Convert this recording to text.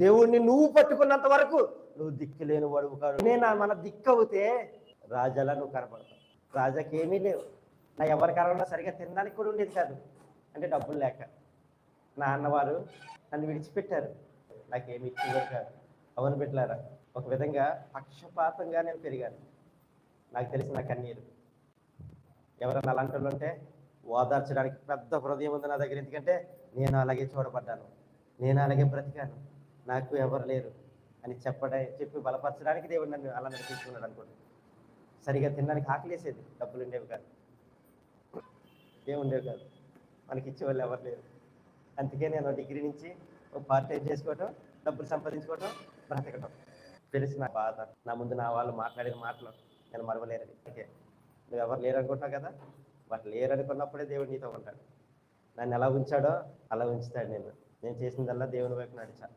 దేవుణ్ణి నువ్వు పట్టుకున్నంత వరకు నువ్వు దిక్కు లేని వాడువు కాదు. నేను మన దిక్కు అవుతే రాజాలా నువ్వు కనపడతావు. రాజాకి ఏమీ లేవు. నా ఎవరి కాలంలో సరిగా తినడానికి కూడా ఉండేది కాదు, అంటే డబ్బులు లేక. నా అన్నవారు నన్ను విడిచిపెట్టారు, నాకేమి ఇచ్చేవారు కాదు. అవును బిడ్డలారా, ఒక విధంగా పక్షపాతంగా నేను పెరిగాను. నాకు తెలిసిన కన్నీరు. ఎవరన్నా అలాంటి వాళ్ళు ఉంటే ఓదార్చడానికి పెద్ద హృదయం ఉంది నా దగ్గర. ఎందుకంటే నేను అలాగే చూడబడ్డాను, నేను అలాగే బ్రతికాను, నాకు ఎవరు లేరు అని చెప్పి బలపరచడానికి దేవుడు నన్ను అలా నడిపించుకున్నాడు అనుకోండి. సరిగా తినడానికి ఆకలేసేది, డబ్బులు ఉండేవి కాదు, ఏముండేవి కాదు, మనకి ఇచ్చేవాళ్ళు ఎవరు లేరు. అందుకే నేను డిగ్రీ నుంచి పార్ట్ టైం చేసుకోవటం, డబ్బులు సంపాదించుకోవటం, బ్రతకటం. తెలిసిన బాధ. నా ముందు నా వాళ్ళు మాట్లాడిన మాటలు నేను మరవలేరని. ఓకే, నువ్వు ఎవరు లేరు అనుకుంటున్నావు కదా, వాటి లేరనుకున్నప్పుడే దేవుడు నీతో ఉంటాడు. నన్ను ఎలా ఉంచాడో అలా ఉంచుతాడు. నేను చేసిందల్లా దేవుని వైపు నడిచా.